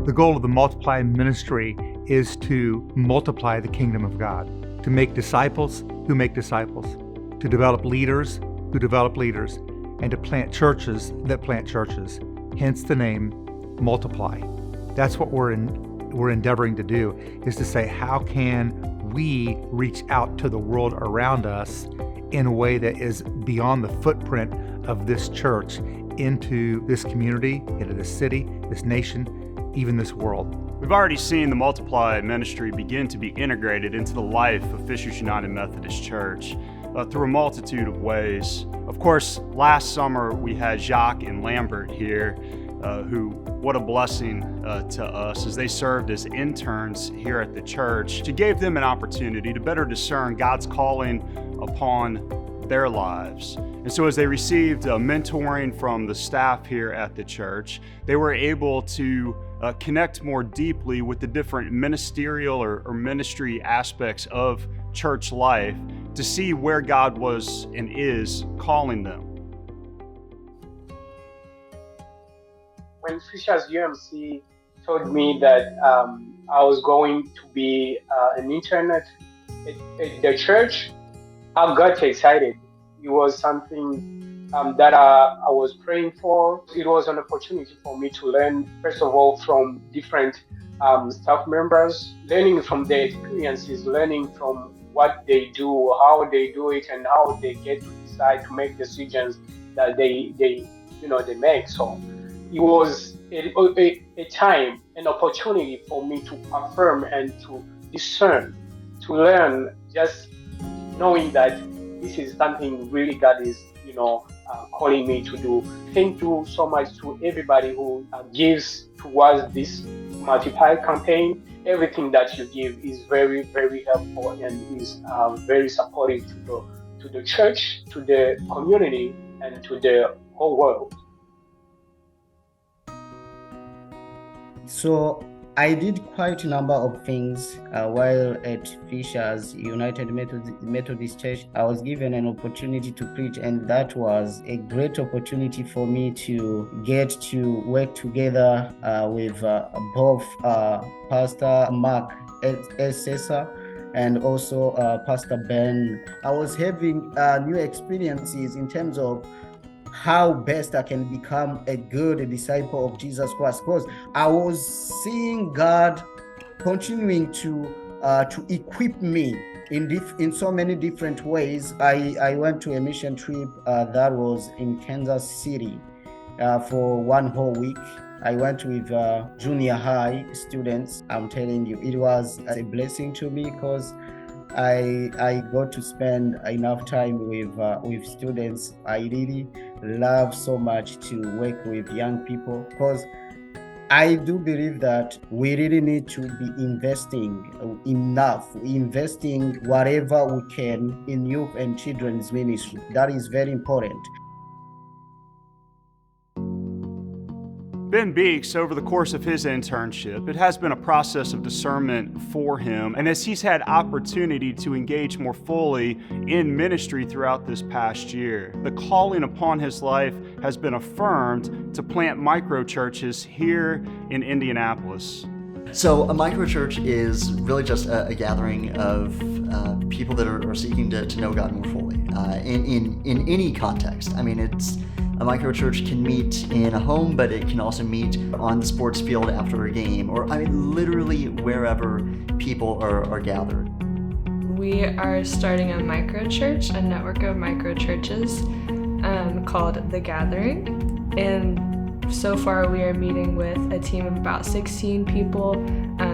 The goal of the Multiply Ministry is to multiply the kingdom of God, to make disciples who make disciples, to develop leaders who develop leaders, and to plant churches that plant churches. Hence the name Multiply. That's what we're endeavoring to do, is to say, how can we reach out to the world around us in a way that is beyond the footprint of this church into this community, into this city, this nation, even this world. We've already seen the Multiply ministry begin to be integrated into the life of Fishers United Methodist Church through a multitude of ways. Of course, last summer we had Jacques and Lambert here, who, what a blessing to us as they served as interns here at the church, to give them an opportunity to better discern God's calling upon their lives. And so as they received mentoring from the staff here at the church, they were able to connect more deeply with the different ministerial or ministry aspects of church life to see where God was and is calling them. When Fishers UMC told me that I was going to be an intern at the church, I got excited. It was something that I was praying for. It was an opportunity for me to learn, first of all, from different staff members, learning from their experiences, learning from what they do, how they do it, and how they get to decide to make decisions that they make. So it was a time, an opportunity for me to affirm and to discern, to learn, just knowing that this is something really God is, calling me to do. Thank you so much to everybody who gives towards this Multiply campaign. Everything that you give is very, very helpful and is very supportive to the church, to the community, and to the whole world. So I did quite a number of things while at Fishers United Methodist Church. I was given an opportunity to preach, and that was a great opportunity for me to get to work together with both Pastor Mark Cesar and also Pastor Ben. I was having new experiences in terms of how best I can become a good disciple of Jesus Christ, because I was seeing God continuing to equip me in so many different ways. I went to a mission trip that was in Kansas City for one whole week. I went with junior high students. I'm telling you, it was a blessing to me because I got to spend enough time with students. I really love so much to work with young people, because I do believe that we really need to be investing whatever we can in youth and children's ministry. That is very important. Ben Beeks, over the course of his internship, it has been a process of discernment for him. And as he's had opportunity to engage more fully in ministry throughout this past year, the calling upon his life has been affirmed to plant microchurches here in Indianapolis. So a microchurch is really just a gathering of people that are seeking to know God more fully in any context. I mean, a microchurch can meet in a home, but it can also meet on the sports field after a game, or literally wherever people are gathered. We are starting a microchurch, a network of microchurches called The Gathering. And so far we are meeting with a team of about 16 people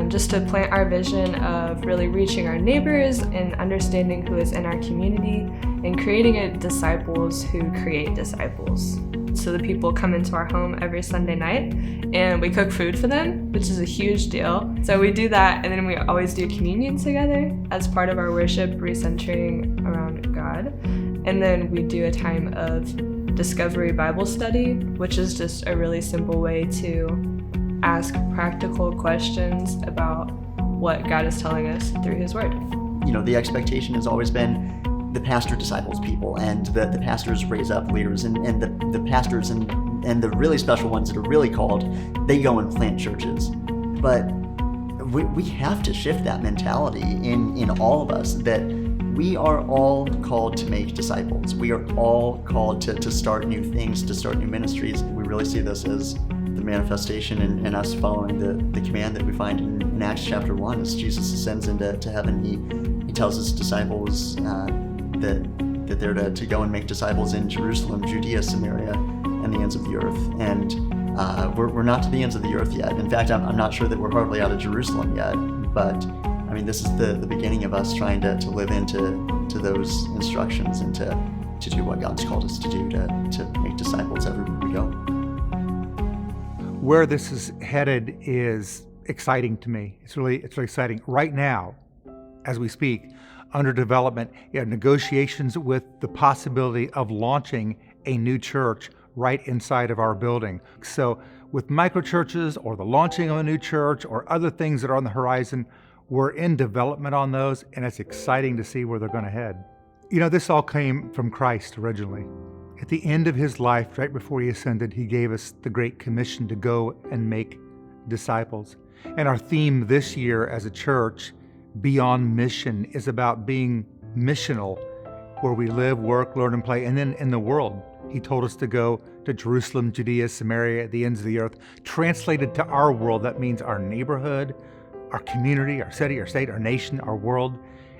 just to plant our vision of really reaching our neighbors and understanding who is in our community and creating disciples who create disciples. So the people come into our home every Sunday night and we cook food for them, which is a huge deal. So we do that, and then we always do communion together as part of our worship, recentering around God. And then we do a time of Discovery Bible Study, which is just a really simple way to ask practical questions about what God is telling us through His Word. The expectation has always been the pastor disciples people, and the pastors raise up leaders, and the pastors and the really special ones that are really called, they go and plant churches. But we have to shift that mentality in all of us, that we are all called to make disciples. We are all called to start new things, to start new ministries. We really see this as the manifestation in us following the command that we find in Acts chapter 1. As Jesus ascends into heaven, he tells his disciples that they're to go and make disciples in Jerusalem, Judea, Samaria, and the ends of the earth. And we're not to the ends of the earth yet. In fact, I'm not sure that we're hardly out of Jerusalem yet. But I mean, this is the beginning of us trying to live into those instructions and to do what God's called us to do, to make disciples everywhere we go. Where this is headed is exciting to me. It's really exciting. Right now, as we speak, under development, negotiations with the possibility of launching a new church right inside of our building. So with microchurches or the launching of a new church or other things that are on the horizon, we're in development on those, and it's exciting to see where they're going to head. This all came from Christ originally. At the end of his life, right before he ascended, he gave us the Great Commission to go and make disciples. And our theme this year as a church, Beyond Mission, is about being missional, where we live, work, learn, and play. And then in the world, he told us to go to Jerusalem, Judea, Samaria, the ends of the earth. Translated to our world, that means our neighborhood, our community, our city, our state, our nation, our world.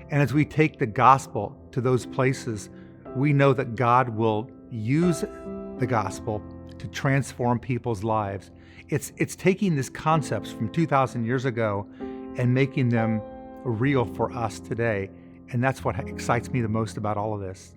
And as we take the gospel to those places, we know that God will use the gospel to transform people's lives. It's taking these concepts from 2,000 years ago and making them real for us today. And that's what excites me the most about all of this.